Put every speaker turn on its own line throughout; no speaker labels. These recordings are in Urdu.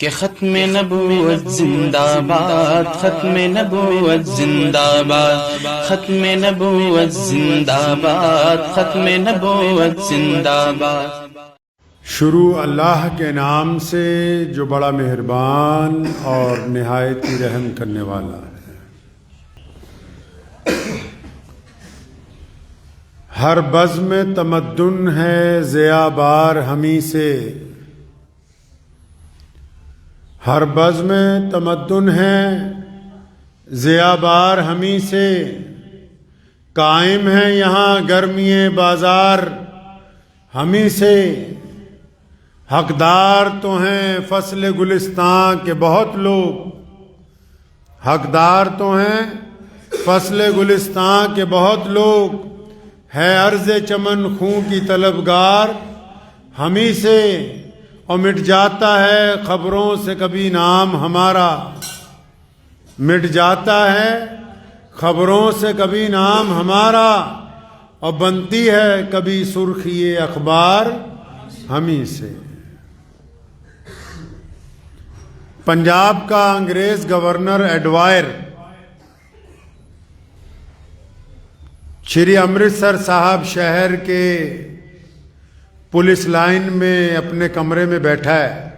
کہ ختم نبوت زندہ باد، ختم نبوت زندہ باد، ختم نبوت زندہ باد، ختم نبوت زندہ باد۔
شروع اللہ کے نام سے جو بڑا مہربان اور نہایت ہی رحم کرنے والا ہے۔ ہر بزم تمدن ہے ضیا بار ہمیں سے، ہر بزم تمدن ہے ضیا بار ہمیں سے، قائم ہے یہاں گرمی بازار ہمیں سے، حقدار تو ہیں فصل گلستان کے بہت لوگ، حقدار تو ہیں فصل گلستان کے بہت لوگ، ہے عرض چمن خوں کی طلبگار ہمیں سے، اور مٹ جاتا ہے خبروں سے کبھی نام ہمارا، مٹ جاتا ہے خبروں سے کبھی نام ہمارا، اور بنتی ہے کبھی سرخی اخبار ہمیں سے۔ پنجاب کا انگریز گورنر ایڈوائر شری امرتسر صاحب شہر کے پولیس لائن میں اپنے کمرے میں بیٹھا ہے،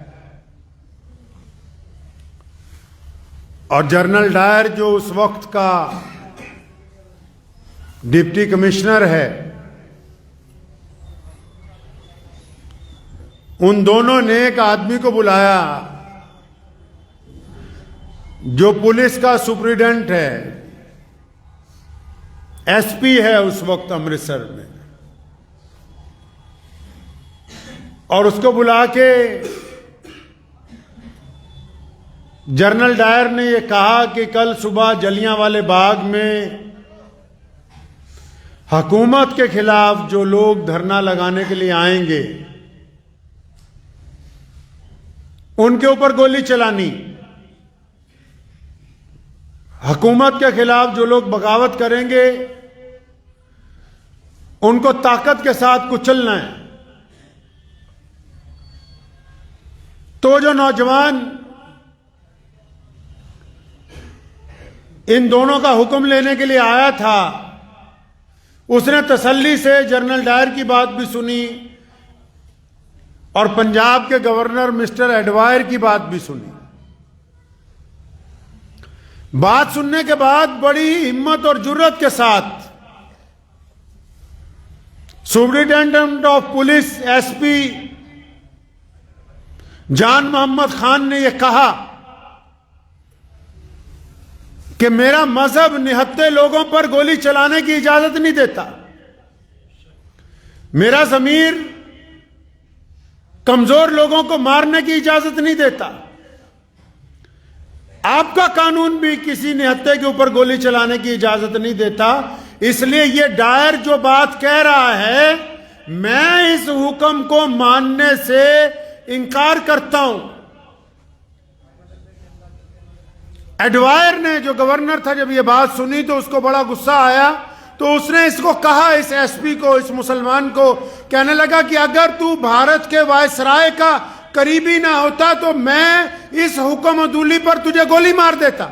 اور جنرل ڈائر جو اس وقت کا ڈپٹی کمشنر ہے، ان دونوں نے ایک آدمی کو بلایا جو پولیس کا سپرنٹینڈنٹ ہے، ایس پی ہے اس وقت امرتسر میں، اور اس کو بلا کے جنرل ڈائر نے یہ کہا کہ کل صبح جلیانوالے باغ میں حکومت کے خلاف جو لوگ دھرنا لگانے کے لیے آئیں گے ان کے اوپر گولی چلانی، حکومت کے خلاف جو لوگ بغاوت کریں گے ان کو طاقت کے ساتھ کچلنا ہے۔ تو جو نوجوان ان دونوں کا حکم لینے کے لیے آیا تھا، اس نے تسلی سے جنرل ڈائر کی بات بھی سنی اور پنجاب کے گورنر مسٹر ایڈوائر کی بات بھی سنی۔ بات سننے کے بعد بڑی ہمت اور جرت کے ساتھ superintendent of police S P Jan Muhammad Khan نے یہ کہا کہ میرا مذہب نہتے لوگوں پر گولی چلانے کی اجازت نہیں دیتا، میرا ضمیر کمزور لوگوں کو مارنے کی اجازت نہیں دیتا، آپ کا قانون بھی کسی نہتے کے اوپر گولی چلانے کی اجازت نہیں دیتا، اس لیے یہ ڈائر جو بات کہہ رہا ہے میں اس حکم کو ماننے سے انکار کرتا ہوں۔ ایڈوائر نے جو گورنر تھا جب یہ بات سنی تو اس کو بڑا غصہ آیا، تو اس نے اس کو کہا، اس ایس پی کو، اس مسلمان کو کہنے لگا کہ اگر تو بھارت کے وائسرائے کا قریبی نہ ہوتا تو میں اس حکم عدولی پر تجھے گولی مار دیتا،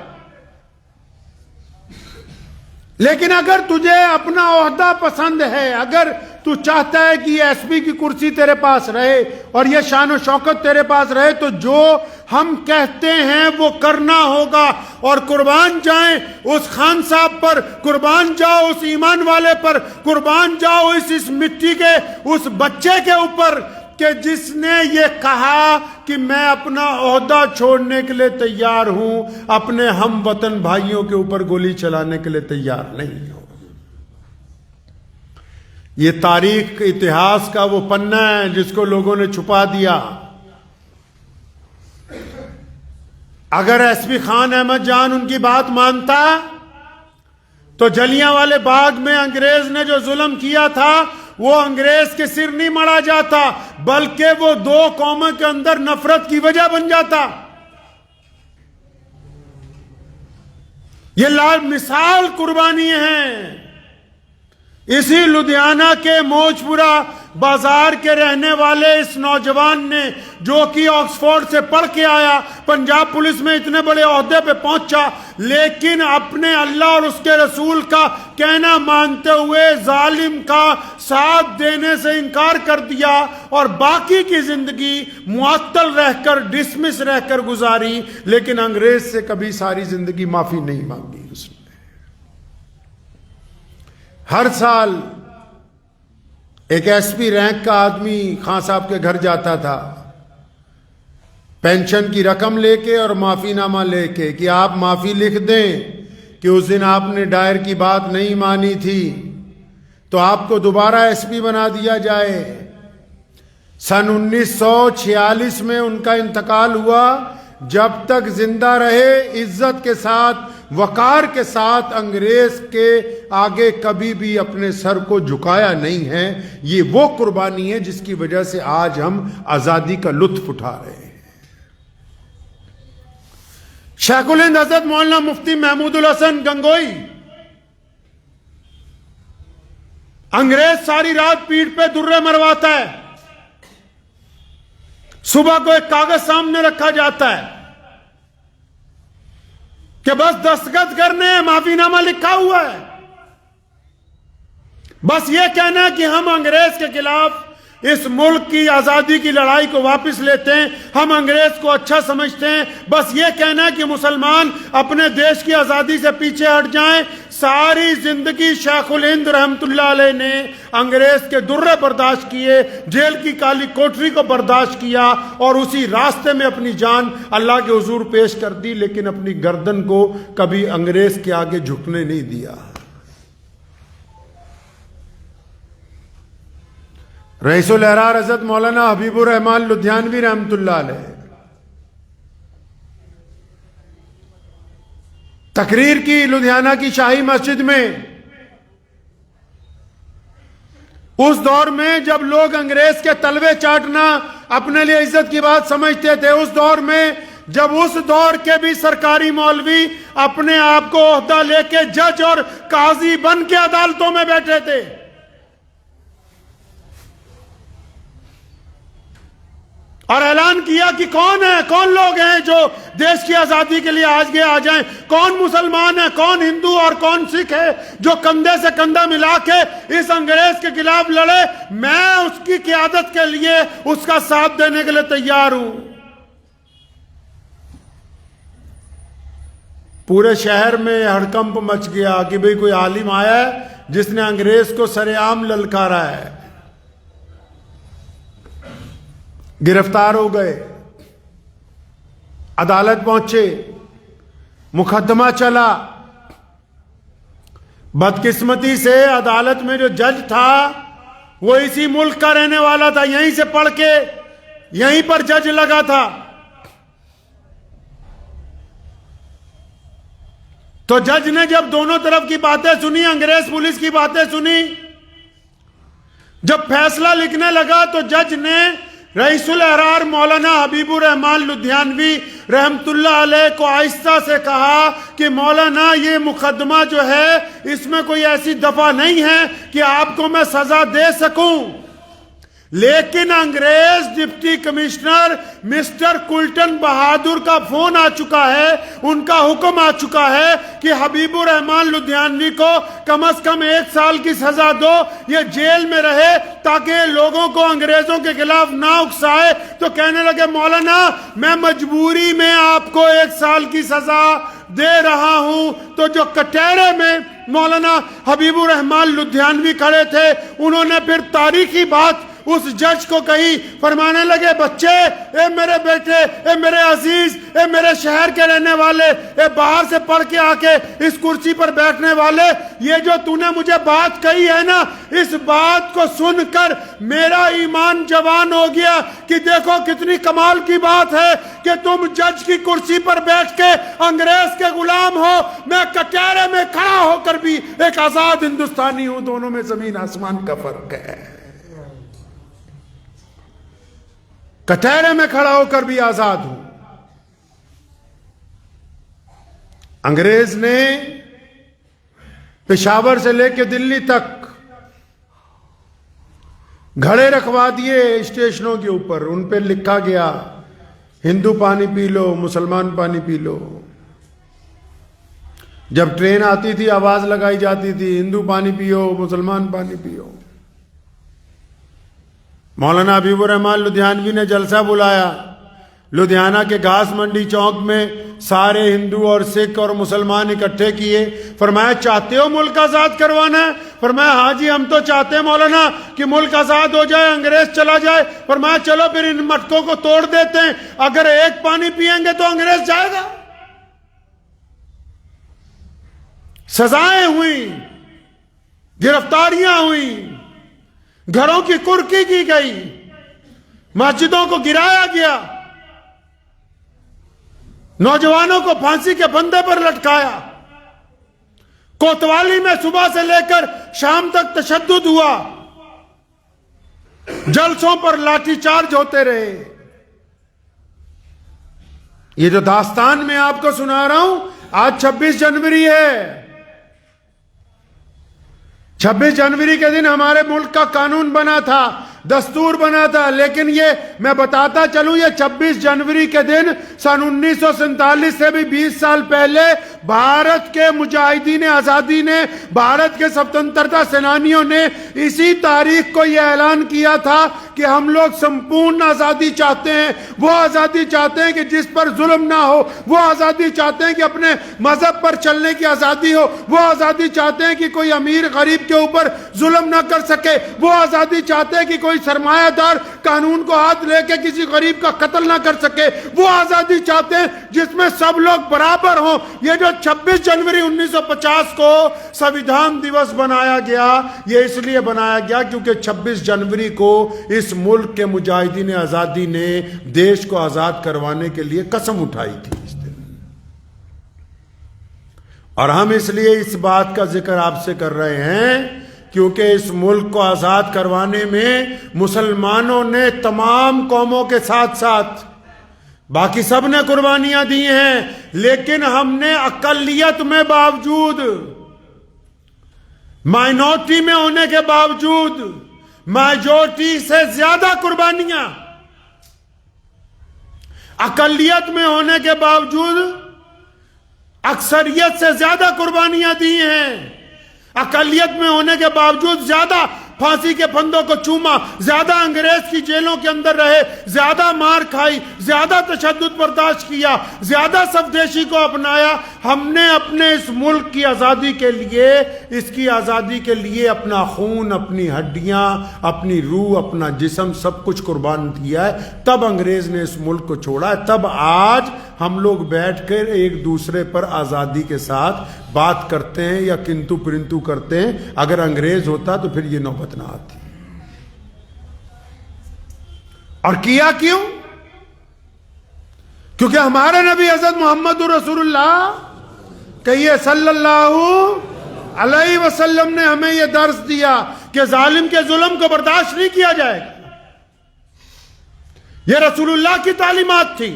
لیکن اگر تجھے اپنا عہدہ پسند ہے، اگر تو چاہتا ہے کہ یہ ایس پی کی کرسی تیرے پاس رہے اور یہ شان و شوکت تیرے پاس رہے، تو جو ہم کہتے ہیں وہ کرنا ہوگا، اور قربان جائیں اس خان صاحب پر، قربان جاؤ اس ایمان والے پر، قربان جاؤ اس مٹی کے اس بچے کے اوپر کہ جس نے یہ کہا کہ میں اپنا عہدہ چھوڑنے کے لیے تیار ہوں، اپنے ہم وطن بھائیوں کے اوپر گولی چلانے کے لیے تیار نہیں ہوں۔ یہ تاریخ اتہاس کا وہ پنہ ہے جس کو لوگوں نے چھپا دیا۔ اگر ایس پی خان احمد جان ان کی بات مانتا تو جلیانوالے باغ میں انگریز نے جو ظلم کیا تھا وہ انگریز کے سر نہیں مڑا جاتا، بلکہ وہ دو قوموں کے اندر نفرت کی وجہ بن جاتا۔ یہ لال مثال قربانی ہیں۔ اسی لدھیانہ کے موج پورہ بازار کے رہنے والے اس نوجوان نے جو کہ آکسفورڈ سے پڑھ کے آیا, پنجاب پولیس میں اتنے بڑے عہدے پہ پہنچا, لیکن اپنے اللہ اور اس کے رسول کا کہنا مانتے ہوئے ظالم کا ساتھ دینے سے انکار کر دیا اور باقی کی زندگی معطل رہ کر, ڈسمس رہ کر گزاری, لیکن انگریز سے کبھی ساری زندگی معافی نہیں مانگی اس نے. ہر سال ایک ایس پی رینک کا آدمی خان صاحب کے گھر جاتا تھا پینشن کی رقم لے کے اور معافی نامہ لے کے کہ آپ معافی لکھ دیں کہ اس دن آپ نے ڈائر کی بات نہیں مانی تھی تو آپ کو دوبارہ ایس پی بنا دیا جائے. سن 1946 میں ان کا انتقال ہوا. جب تک زندہ رہے عزت کے ساتھ, وقار کے ساتھ انگریز کے آگے کبھی بھی اپنے سر کو جھکایا نہیں ہے. یہ وہ قربانی ہے جس کی وجہ سے آج ہم آزادی کا لطف اٹھا رہے ہیں. شیخ الہند حضرت مولانا مفتی محمود الحسن گنگوئی, انگریز ساری رات پیٹھ پہ درے مرواتا ہے, صبح کو ایک کاغذ سامنے رکھا جاتا ہے کہ بس دستخط کرنے ہیں, معافی نامہ لکھا ہوا ہے, بس یہ کہنا ہے کہ ہم انگریز کے خلاف اس ملک کی آزادی کی لڑائی کو واپس لیتے ہیں, ہم انگریز کو اچھا سمجھتے ہیں, بس یہ کہنا ہے کہ مسلمان اپنے دیش کی آزادی سے پیچھے ہٹ جائیں. ساری زندگی شیخ الہند رحمت اللہ علیہ نے انگریز کے درے برداشت کیے, جیل کی کالی کوٹری کو برداشت کیا اور اسی راستے میں اپنی جان اللہ کے حضور پیش کر دی, لیکن اپنی گردن کو کبھی انگریز کے آگے جھکنے نہیں دیا. رئیس الاحرار حضرت مولانا حبیب الرحمان لدھیانوی رحمت اللہ علیہ تقریر کی لدھیانہ کی شاہی مسجد میں. اس دور میں جب لوگ انگریز کے تلوے چاٹنا اپنے لیے عزت کی بات سمجھتے تھے, اس دور میں جب اس دور کے بھی سرکاری مولوی اپنے آپ کو عہدہ لے کے جج اور قاضی بن کے عدالتوں میں بیٹھے تھے, اور اعلان کیا کہ کون لوگ ہیں جو دیش کی آزادی کے لیے آگے آ جائیں, کون مسلمان ہے, کون ہندو اور کون سکھ ہے جو کندھے سے کندھا ملا کے اس انگریز کے خلاف لڑے, میں اس کی قیادت کے لیے اس کا ساتھ دینے کے لیے تیار ہوں. پورے شہر میں ہڑکمپ مچ گیا کہ بھئی کوئی عالم آیا ہے جس نے انگریز کو سر عام للکارا ہے. گرفتار ہو گئے, عدالت پہنچے, مقدمہ چلا. بدقسمتی سے عدالت میں جو جج تھا وہ اسی ملک کا رہنے والا تھا, یہیں سے پڑھ کے یہیں پر جج لگا تھا. تو جج نے جب دونوں طرف کی باتیں سنی, انگریز پولیس کی باتیں سنی, جب فیصلہ لکھنے لگا تو جج نے رئیس الاحرار مولانا حبیب الرحمان لدھیانوی رحمت اللہ علیہ کو آہستہ سے کہا کہ مولانا یہ مقدمہ جو ہے اس میں کوئی ایسی دفعہ نہیں ہے کہ آپ کو میں سزا دے سکوں, لیکن انگریز ڈپٹی کمشنر مسٹر کلٹن بہادر کا فون آ چکا ہے, ان کا حکم آ چکا ہے کہ حبیب الرحمان لدھیانوی کو کم از کم 1 سال کی سزا دو, یہ جیل میں رہے تاکہ لوگوں کو انگریزوں کے خلاف نہ اکسائے. تو کہنے لگے مولانا میں مجبوری میں آپ کو 1 سال کی سزا دے رہا ہوں. تو جو کٹہرے میں مولانا حبیب الرحمان لدھیانوی کھڑے تھے انہوں نے پھر تاریخی بات اس جج کو کہی, فرمانے لگے بچے, اے میرے بیٹے, اے میرے عزیز, اے میرے شہر کے رہنے والے, اے باہر سے پڑھ کے آ کے اس کرسی پر بیٹھنے والے, یہ جو تو نے مجھے بات کہی ہے نا, اس بات کو سن کر میرا ایمان جوان ہو گیا کہ دیکھو کتنی کمال کی بات ہے کہ تم جج کی کرسی پر بیٹھ کے انگریز کے غلام ہو, میں کٹہرے میں کھڑا ہو کر بھی ایک آزاد ہندوستانی ہوں. دونوں میں زمین آسمان کا فرق ہے. کٹہرے میں کھڑا ہو کر بھی آزاد ہوں. انگریز نے پشاور سے لے کے دلی تک گھڑے رکھوا دیے اسٹیشنوں کے اوپر، ان پہ لکھا گیا ہندو پانی پی لو، مسلمان پانی پی لو۔ جب ٹرین آتی تھی آواز لگائی جاتی تھی ہندو پانی پیو، مسلمان پانی پیو۔ مولانا حبیب الرحمان لدھیانوی نے جلسہ بلایا، لدھیانہ کے گھاس منڈی چوک میں سارے ہندو اور سکھ اور مسلمان اکٹھے کیے، فرمایا چاہتے ہو ملک آزاد کروانا ہے؟ فرمایا ہاں جی ہم تو چاہتے ہیں مولانا کہ ملک آزاد ہو جائے، انگریز چلا جائے۔ فرمایا چلو پھر ان مٹکوں کو توڑ دیتے ہیں، اگر ایک پانی پیئیں گے تو انگریز جائے گا۔ سزائیں ہوئیں، گرفتاریاں ہوئیں، گھروں کی کرکی کی گئی، مسجدوں کو گرایا گیا، نوجوانوں کو پھانسی کے پھندے پر لٹکایا، کوتوالی میں صبح سے لے کر شام تک تشدد ہوا، جلسوں پر لاٹھی چارج ہوتے رہے۔ یہ جو داستان میں آپ کو سنا رہا ہوں، آج 26 جنوری ہے۔ 26 جنوری کے دن ہمارے ملک کا قانون بنا تھا، دستور بنا تھا، لیکن یہ میں بتاتا چلوں یہ 26 جنوری کے دن سن 1947 سے بھی 20 سال پہلے بھارت کے مجاہدین آزادی نے، بھارت کے سوتنترتا سینانیوں نے اسی تاریخ کو یہ اعلان کیا تھا کہ ہم لوگ سمپورن آزادی چاہتے ہیں، وہ آزادی چاہتے ہیں کہ جس پر ظلم نہ ہو، وہ آزادی چاہتے ہیں کہ اپنے مذہب پر چلنے کی آزادی ہو، وہ آزادی چاہتے ہیں کہ کوئی امیر غریب کے اوپر ظلم نہ کر سکے، وہ آزادی چاہتے ہیں کہ کوئی سرمایہ دار قانون کو ہاتھ لے کے کسی غریب کا قتل نہ کر سکے، وہ آزادی چاہتے ہیں جس میں سب لوگ برابر ہوں۔ یہ جو 26 جنوری 1950 کو سویدھان دیوس بنایا گیا، یہ اس لیے بنایا گیا کیونکہ 26 جنوری کو اس ملک کے مجاہدین آزادی نے دیش کو آزاد کروانے کے لیے قسم اٹھائی تھی اس دن۔ اور ہم اس لیے اس بات کا ذکر آپ سے کر رہے ہیں کیونکہ اس ملک کو آزاد کروانے میں مسلمانوں نے تمام قوموں کے ساتھ ساتھ باقی سب نے قربانیاں دی ہیں، لیکن ہم نے اقلیت میں باوجود، مائنورٹی میں ہونے کے باوجود، میجورٹی سے زیادہ قربانیاں، اقلیت میں ہونے کے باوجود اکثریت سے زیادہ قربانیاں دی ہیں، اقلیت میں ہونے کے باوجود زیادہ پھانسی کے پھندوں کو چوما، زیادہ انگریز کی جیلوں کے اندر رہے، زیادہ مار کھائی، زیادہ تشدد برداشت کیا، زیادہ سفدیشی کو اپنایا۔ ہم نے اپنے اس ملک کی آزادی کے لیے، اس کی آزادی کے لیے اپنا خون، اپنی ہڈیاں، اپنی روح، اپنا جسم سب کچھ قربان کیا ہے، تب انگریز نے اس ملک کو چھوڑا ہے۔ تب آج ہم لوگ بیٹھ کر ایک دوسرے پر آزادی کے ساتھ بات کرتے ہیں یا کنتو پرنتو کرتے ہیں۔ اگر انگریز ہوتا تو پھر یہ نوبت نہ آتی۔ اور کیا کیوں؟ کیونکہ ہمارے نبی حضرت محمد رسول اللہ کہیے صلی اللہ علیہ وسلم نے ہمیں یہ درس دیا کہ ظالم کے ظلم کو برداشت نہیں کیا جائے گا۔ یہ رسول اللہ کی تعلیمات تھی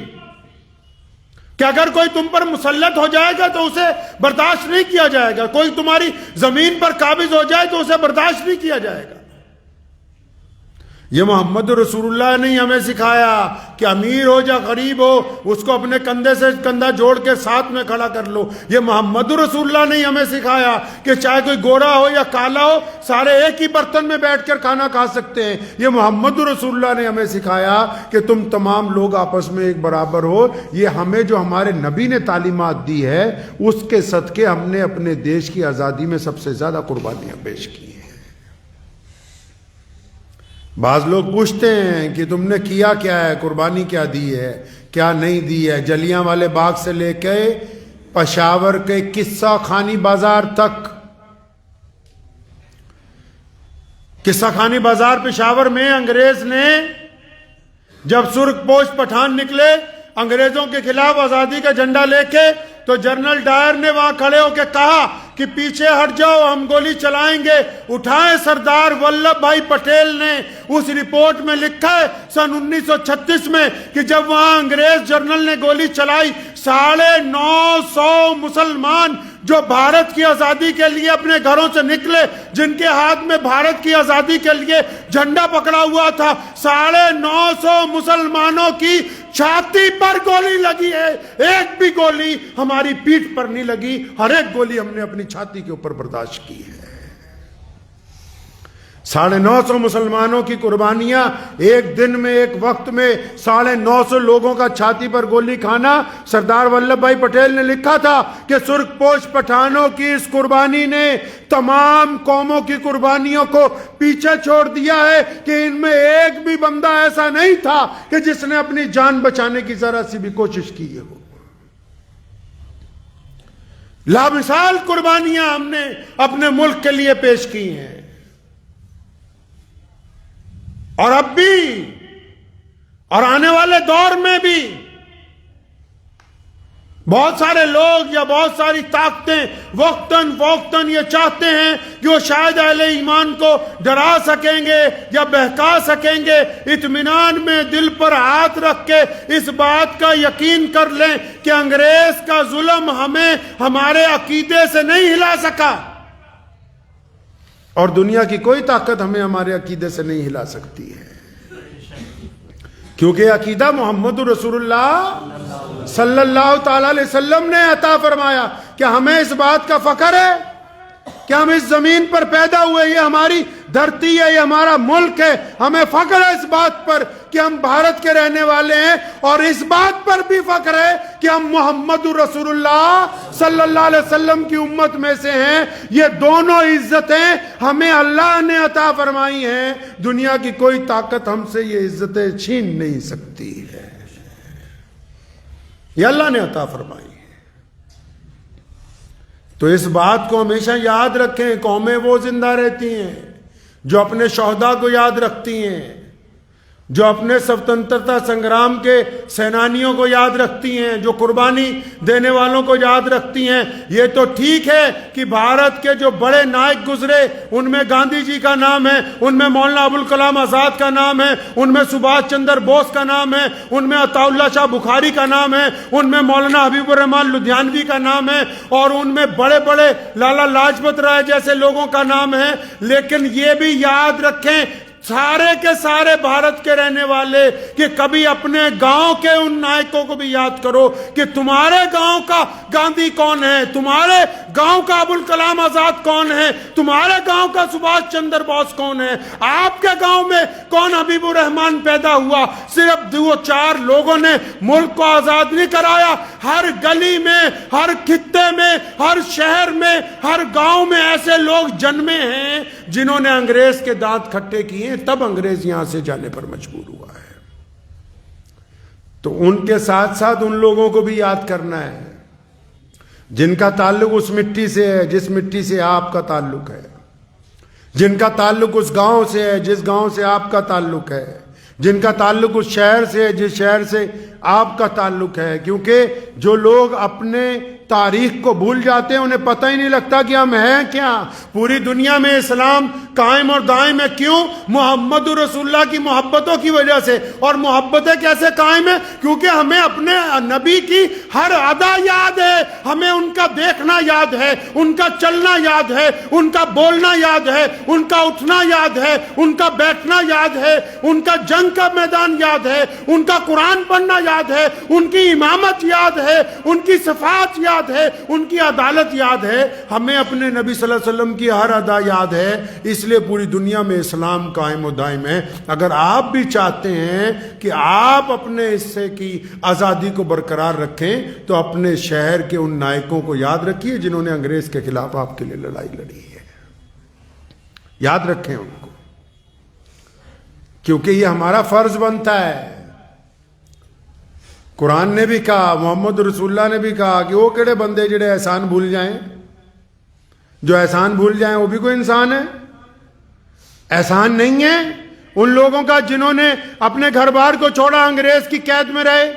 کہ اگر کوئی تم پر مسلط ہو جائے گا تو اسے برداشت نہیں کیا جائے گا، کوئی تمہاری زمین پر قابض ہو جائے تو اسے برداشت نہیں کیا جائے گا۔ یہ محمد رسول اللہ نے ہمیں سکھایا کہ امیر ہو یا غریب ہو اس کو اپنے کندھے سے کندھا جوڑ کے ساتھ میں کھڑا کر لو۔ یہ محمد رسول اللہ نے ہمیں سکھایا کہ چاہے کوئی گورا ہو یا کالا ہو سارے ایک ہی برتن میں بیٹھ کر کھانا کھا سکتے ہیں۔ یہ محمد رسول اللہ نے ہمیں سکھایا کہ تم تمام لوگ آپس میں ایک برابر ہو۔ یہ ہمیں جو ہمارے نبی نے تعلیمات دی ہے اس کے صدقے ہم نے اپنے دیش کی آزادی میں سب سے زیادہ قربانیاں پیش کی ہیں۔ بعض لوگ پوچھتے ہیں کہ تم نے کیا کیا ہے، قربانی کیا دی ہے، کیا نہیں دی ہے۔ جلیاں والے باغ سے لے کے پشاور کے قصہ خانی بازار تک، قصہ خانی بازار پشاور میں انگریز نے جب سرخ پوش پٹھان نکلے انگریزوں کے خلاف آزادی کا جھنڈا لے کے، تو جنرل ڈائر نے وہاں کھڑے ہو کے کہا کہ پیچھے ہٹ جاؤ ہم گولی چلائیں گے۔ اٹھائیں سردار ولبھ بھائی پٹیل نے اس رپورٹ میں لکھا ہے سن 1936 میں کہ جب وہاں انگریز جنرل نے گولی چلائی 950 مسلمان جو بھارت کی آزادی کے لیے اپنے گھروں سے نکلے، جن کے ہاتھ میں بھارت کی آزادی کے لیے جھنڈا پکڑا ہوا تھا، 950 مسلمانوں کی چھاتی پر گولی لگی ہے، ایک بھی گولی ہماری پیٹھ پر نہیں لگی، ہر ایک گولی ہم نے اپنی چھاتی کے اوپر برداشت کی ہے۔ 950 مسلمانوں کی قربانیاں، ایک دن میں، ایک وقت میں 950 لوگوں کا چھاتی پر گولی کھانا۔ سردار ولبھ بھائی پٹیل نے لکھا تھا کہ سرخ پوش پٹھانوں کی اس قربانی نے تمام قوموں کی قربانیوں کو پیچھے چھوڑ دیا ہے کہ ان میں ایک بھی بندہ ایسا نہیں تھا کہ جس نے اپنی جان بچانے کی ذرا سی بھی کوشش کی ہو۔ لامثال قربانیاں ہم نے اپنے ملک کے لیے پیش کی ہیں، اور اب بھی اور آنے والے دور میں بھی بہت سارے لوگ یا بہت ساری طاقتیں وقتاً فوقتاً یہ چاہتے ہیں کہ وہ شاید اہل ایمان کو ڈرا سکیں گے یا بہکا سکیں گے۔ اطمینان میں دل پر ہاتھ رکھ کے اس بات کا یقین کر لیں کہ انگریز کا ظلم ہمیں ہمارے عقیدے سے نہیں ہلا سکا، اور دنیا کی کوئی طاقت ہمیں ہمارے عقیدے سے نہیں ہلا سکتی ہے، کیونکہ عقیدہ محمد رسول اللہ صلی اللہ تعالی علیہ وسلم نے عطا فرمایا کہ ہمیں اس بات کا فخر ہے کہ ہم اس زمین پر پیدا ہوئے، یہ ہماری دھرتی ہے، یہ ہمارا ملک ہے، ہمیں فخر ہے اس بات پر کہ ہم بھارت کے رہنے والے ہیں، اور اس بات پر بھی فخر ہے کہ ہم محمد رسول اللہ صلی اللہ علیہ وسلم کی امت میں سے ہیں۔ یہ دونوں عزتیں ہمیں اللہ نے عطا فرمائی ہیں، دنیا کی کوئی طاقت ہم سے یہ عزتیں چھین نہیں سکتی ہے، یہ اللہ نے عطا فرمائی ہے۔ تو اس بات کو ہمیشہ یاد رکھیں، قومیں وہ زندہ رہتی ہیں جو اپنے شہداء کو یاد رکھتی ہیں، جو اپنے سوتنترتا سنگرام کے سینانیوں کو یاد رکھتی ہیں، جو قربانی دینے والوں کو یاد رکھتی ہیں۔ یہ تو ٹھیک ہے کہ بھارت کے جو بڑے نائک گزرے ان میں گاندھی جی کا نام ہے، ان میں مولانا ابوالکلام آزاد کا نام ہے، ان میں سبھاش چندر بوس کا نام ہے، ان میں عطا اللہ شاہ بخاری کا نام ہے، ان میں مولانا حبیب الرحمان لدھیانوی کا نام ہے، اور ان میں بڑے بڑے لالا لاجپت رائے جیسے لوگوں کا نام ہے۔ لیکن یہ بھی یاد رکھیں سارے کے سارے بھارت کے رہنے والے کہ کبھی اپنے گاؤں کے ان نائکوں کو بھی یاد کرو کہ تمہارے گاؤں کا گاندھی کون ہے، تمہارے گاؤں کا ابوالکلام آزاد کون ہے، تمہارے گاؤں کا سبھاش چندر بوس کون ہے، آپ کے گاؤں میں کون حبیب الرحمان پیدا ہوا۔ صرف 2-4 لوگوں نے ملک کو آزاد نہیں کرایا، ہر گلی میں، ہر خطے میں، ہر شہر میں، ہر گاؤں میں ایسے لوگ جنمے ہیں جنہوں نے انگریز کے دانت کھٹے کیے، تب انگریز یہاں سے جانے پر مجبور ہوا ہے۔ تو ان کے ساتھ ساتھ ان لوگوں کو بھی یاد کرنا ہے جن کا تعلق اس مٹی سے ہے جس مٹی سے آپ کا تعلق ہے، جن کا تعلق اس گاؤں سے ہے جس گاؤں سے آپ کا تعلق ہے، جن کا تعلق اس شہر سے ہے جس شہر سے آپ کا تعلق ہے۔ کیونکہ جو لوگ اپنے تاریخ کو بھول جاتے ہیں انہیں پتہ ہی نہیں لگتا کہ ہم ہیں کیا۔ پوری دنیا میں اسلام قائم اور دائم ہے، کیوں؟ محمد رسول اللہ کی محبتوں کی وجہ سے۔ اور محبتیں کیسے قائم ہیں؟ کیونکہ ہمیں اپنے نبی کی ہر ادا یاد ہے، ہمیں ان کا دیکھنا یاد ہے، ان کا چلنا یاد ہے، ان کا بولنا یاد ہے، ان کا اٹھنا یاد ہے، ان کا بیٹھنا یاد ہے، ان کا جنگ کا میدان یاد ہے، ان کا قرآن پڑھنا یاد ہے، ان کی امامت یاد ہے، ان کی صفات یاد ہے، ان کی عدالت یاد ہے۔ ہمیں اپنے نبی صلی اللہ علیہ وسلم کی ہر ادا یاد ہے، اس لیے پوری دنیا میں اسلام قائم و دائم ہے۔ اگر آپ بھی چاہتے ہیں کہ آپ اپنے حصے کی آزادی کو برقرار رکھیں تو اپنے شہر کے ان نائکوں کو یاد رکھیے جنہوں نے انگریز کے خلاف آپ کے لیے لڑائی لڑی ہے، یاد رکھیں ان کو، کیونکہ یہ ہمارا فرض بنتا ہے۔ قرآن نے بھی کہا، محمد رسول اللہ نے بھی کہا کہ وہ کیڑے بندے جڑے احسان بھول جائیں، جو احسان بھول جائیں وہ بھی کوئی انسان ہے؟ احسان نہیں ہے ان لوگوں کا جنہوں نے اپنے گھر بار کو چھوڑا، انگریز کی قید میں رہے۔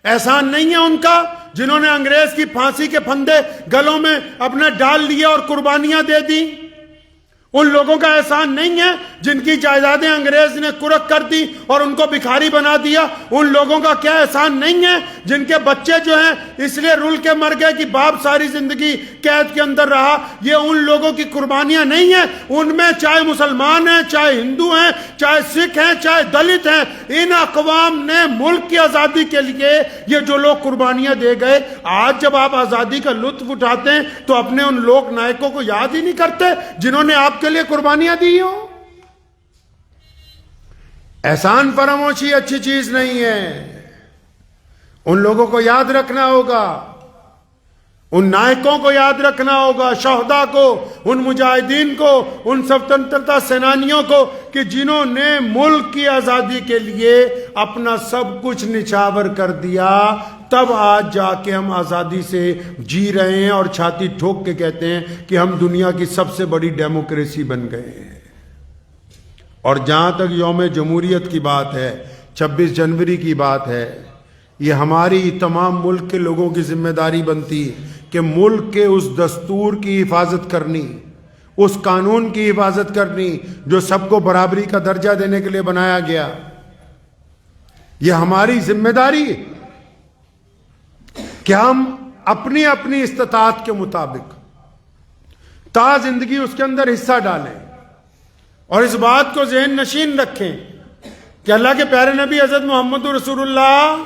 احسان نہیں ہے ان کا جنہوں نے انگریز کی پھانسی کے پھندے گلوں میں اپنے ڈال لیے اور قربانیاں دے دی۔ ان لوگوں کا احسان نہیں ہے جن کی جائیدادیں انگریز نے کرک کر دی اور ان کو بھکاری بنا دیا؟ ان لوگوں کا کیا احسان نہیں ہے جن کے بچے جو ہیں اس لیے رول کے مر گئے کہ باپ ساری زندگی قید کے اندر رہا؟ یہ ان لوگوں کی قربانیاں نہیں ہیں؟ ان میں چاہے مسلمان ہیں، چاہے ہندو ہیں، چاہے سکھ ہیں، چاہے دلت ہیں، ان اقوام نے ملک کی آزادی کے لیے یہ جو لوگ قربانیاں دے گئے، آج جب آپ آزادی کا لطف اٹھاتے ہیں تو اپنے ان لوگ نائکوں کو یاد ہی نہیں کرتے جنہوں نے آپ کے لیے قربانیاں دی ہوں؟ احسان فراموشی اچھی چیز نہیں ہے، ان لوگوں کو یاد رکھنا ہوگا، ان نائکوں کو یاد رکھنا ہوگا، شہداء کو، ان مجاہدین کو، ان سوتنترتا سینانیوں کو کہ جنہوں نے ملک کی آزادی کے لیے اپنا سب کچھ نچھاور کر دیا، تب آج جا کے ہم آزادی سے جی رہے ہیں اور چھاتی ٹھوک کے کہتے ہیں کہ ہم دنیا کی سب سے بڑی ڈیموکریسی بن گئے ہیں۔ اور جہاں تک یوم جمہوریت کی بات ہے، 26 جنوری کی بات ہے، یہ ہماری تمام ملک کے لوگوں کی ذمہ داری بنتی کہ ملک کے اس دستور کی حفاظت کرنی، اس قانون کی حفاظت کرنی جو سب کو برابری کا درجہ دینے کے لیے بنایا گیا۔ یہ ہماری ذمہ داری ہے کہ ہم اپنی اپنی استطاعت کے مطابق تا زندگی اس کے اندر حصہ ڈالیں، اور اس بات کو ذہن نشین رکھیں کہ اللہ کے پیارے نبی حضرت محمد رسول اللہ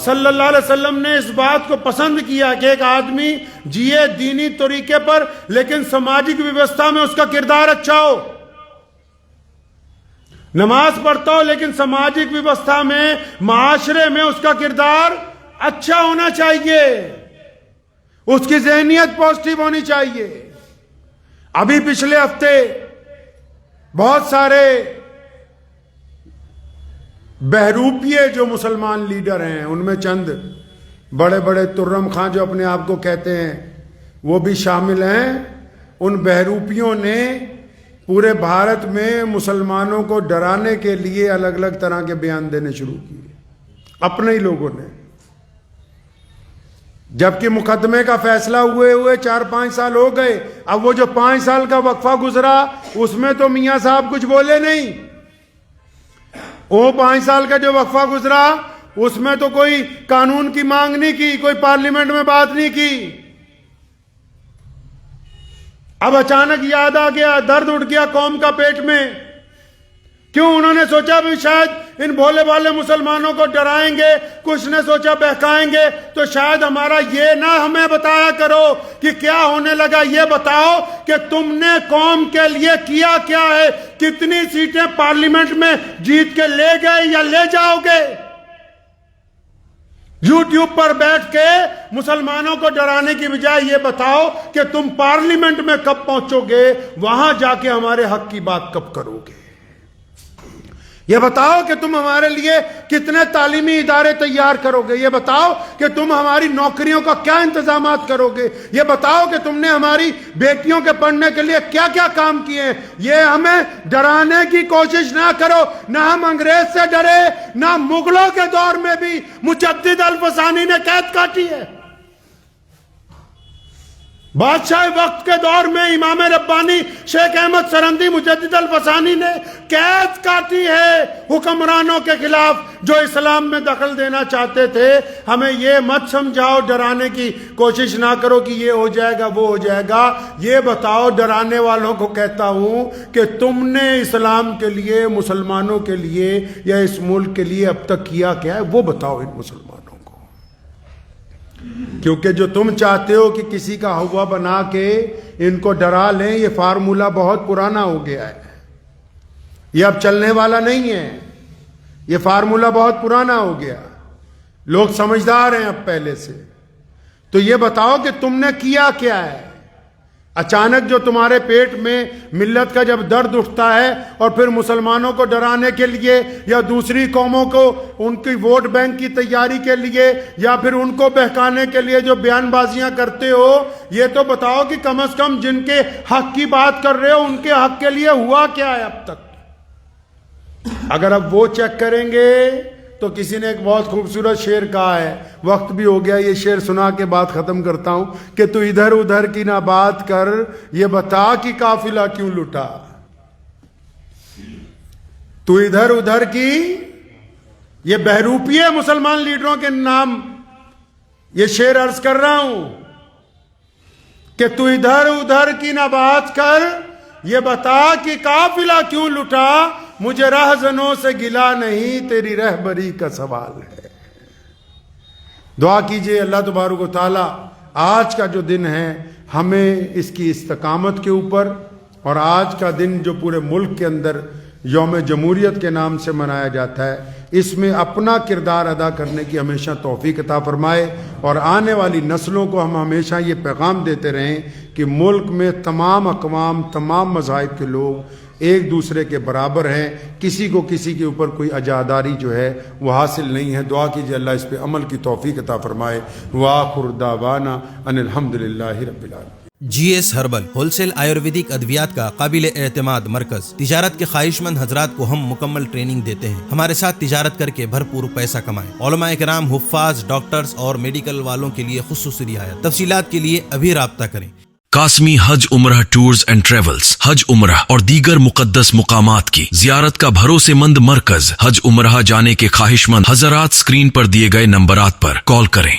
صلی اللہ علیہ وسلم نے اس بات کو پسند کیا کہ ایک آدمی جیے دینی طریقے پر لیکن سماجک ویوستھا میں اس کا کردار اچھا ہو، نماز پڑھتا ہو لیکن سماجک ویوستھا میں، معاشرے میں اس کا کردار اچھا ہونا چاہیے، اس کی ذہنیت پازیٹیو ہونی چاہیے۔ ابھی پچھلے ہفتے بہت سارے بہروپیے جو مسلمان لیڈر ہیں، ان میں چند بڑے بڑے ترم خاں جو اپنے آپ کو کہتے ہیں وہ بھی شامل ہیں، ان بہروپیوں نے پورے بھارت میں مسلمانوں کو ڈرانے کے لیے الگ الگ طرح کے بیان دینے شروع کیے، اپنے ہی لوگوں نے، جبکہ مقدمے کا فیصلہ ہوئے 4-5 سال ہو گئے۔ اب وہ جو 5 سال کا وقفہ گزرا اس میں تو میاں صاحب کچھ بولے نہیں، وہ 5 سال کا جو وقفہ گزرا اس میں تو کوئی قانون کی مانگ نہیں کی، کوئی پارلیمنٹ میں بات نہیں کی۔ اب اچانک یاد آ گیا، درد اٹھ گیا قوم کا پیٹ میں، کیوں؟ انہوں نے سوچا بھی شاید ان بھولے والے مسلمانوں کو ڈرائیں گے، کچھ نے سوچا بہکائیں گے، تو شاید ہمارا یہ نہ ہمیں بتایا کرو کہ کیا ہونے لگا، یہ بتاؤ کہ تم نے قوم کے لیے کیا کیا ہے، کتنی سیٹیں پارلیمنٹ میں جیت کے لے گئے یا لے جاؤ گے۔ یوٹیوب پر بیٹھ کے مسلمانوں کو ڈرانے کی بجائے یہ بتاؤ کہ تم پارلیمنٹ میں کب پہنچو گے، وہاں جا کے ہمارے حق کی بات کب کرو گے۔ یہ بتاؤ کہ تم ہمارے لیے کتنے تعلیمی ادارے تیار کرو گے، یہ بتاؤ کہ تم ہماری نوکریوں کا کیا انتظامات کرو گے، یہ بتاؤ کہ تم نے ہماری بیٹیوں کے پڑھنے کے لیے کیا کیا کام کیے ہیں۔ یہ ہمیں ڈرانے کی کوشش نہ کرو، نہ ہم انگریز سے ڈرے، نہ مغلوں کے دور میں بھی مجدد الفسانی نے قید کاٹی ہے، بادشاہ وقت کے دور میں امام ربانی شیخ احمد سرندی مجدد الفسانی نے قید کاٹی ہے حکمرانوں کے خلاف جو اسلام میں دخل دینا چاہتے تھے۔ ہمیں یہ مت سمجھاؤ، ڈرانے کی کوشش نہ کرو کہ یہ ہو جائے گا وہ ہو جائے گا۔ یہ بتاؤ، ڈرانے والوں کو کہتا ہوں کہ تم نے اسلام کے لیے، مسلمانوں کے لیے یا اس ملک کے لیے اب تک کیا کیا ہے، وہ بتاؤ ان مسلمانوں کو۔ کیونکہ جو تم چاہتے ہو کہ کسی کا ہوا بنا کے ان کو ڈرا لیں، یہ فارمولہ بہت پرانا ہو گیا ہے، یہ اب چلنے والا نہیں ہے، یہ فارمولہ بہت پرانا ہو گیا، لوگ سمجھدار ہیں اب پہلے سے۔ تو یہ بتاؤ کہ تم نے کیا کیا ہے۔ اچانک جو تمہارے پیٹ میں ملت کا جب درد اٹھتا ہے اور پھر مسلمانوں کو ڈرانے کے لیے یا دوسری قوموں کو ان کی ووٹ بینک کی تیاری کے لیے یا پھر ان کو بہکانے کے لیے جو بیان بازیاں کرتے ہو، یہ تو بتاؤ کہ کم از کم جن کے حق کی بات کر رہے ہو ان کے حق کے لیے ہوا کیا ہے اب تک۔ اگر اب وہ چیک کریں گے تو کسی نے ایک بہت خوبصورت شعر کہا ہے، وقت بھی ہو گیا، یہ شعر سنا کے بات ختم کرتا ہوں کہ تو ادھر ادھر کی نہ بات کر، یہ بتا کہ قافلہ کیوں لٹا. تو ادھر ادھر کی، یہ بہروپی ہے مسلمان لیڈروں کے نام، یہ شعر عرض کر رہا ہوں کہ تو ادھر ادھر کی نہ بات کر، یہ بتا کہ قافلہ کیوں لٹا. مجھے رہزنوں سے گلا نہیں، تیری رہبری کا سوال ہے. دعا کیجئے اللہ تبارک و تعالی آج کا جو دن ہے ہمیں اس کی استقامت کے اوپر، اور آج کا دن جو پورے ملک کے اندر یوم جمہوریت کے نام سے منایا جاتا ہے، اس میں اپنا کردار ادا کرنے کی ہمیشہ توفیق عطا فرمائے، اور آنے والی نسلوں کو ہم ہمیشہ یہ پیغام دیتے رہیں کہ ملک میں تمام اقوام، تمام مذاہب کے لوگ ایک دوسرے کے برابر ہیں، کسی کو کسی کے اوپر کوئی عزاداری جو ہے وہ حاصل نہیں ہے. دعا کیجئے اللہ اس پہ عمل کی توفیق عطا فرمائے. وآخر دعوانا ان الحمدللہ رب العالمین.
G S herbal wholesale Ayurvedic ادویات کا قابل اعتماد مرکز. تجارت کے خواہش مند حضرات کو ہم مکمل ٹریننگ دیتے ہیں. ہمارے ساتھ تجارت کر کے بھرپور پیسہ کمائیں. علماء کرام، حفاظ، ڈاکٹرز اور میڈیکل والوں کے لیے خصوصی رعایت. تفصیلات کے لیے ابھی رابطہ کریں.
قاسمی حج عمرہ ٹورز اینڈ ٹریولز حج عمرہ اور دیگر مقدس مقامات کی زیارت کا بھروسے مند مرکز. حج عمرہ جانے کے خواہش مند حضرات اسکرین پر دیے گئے نمبرات پر کال کریں.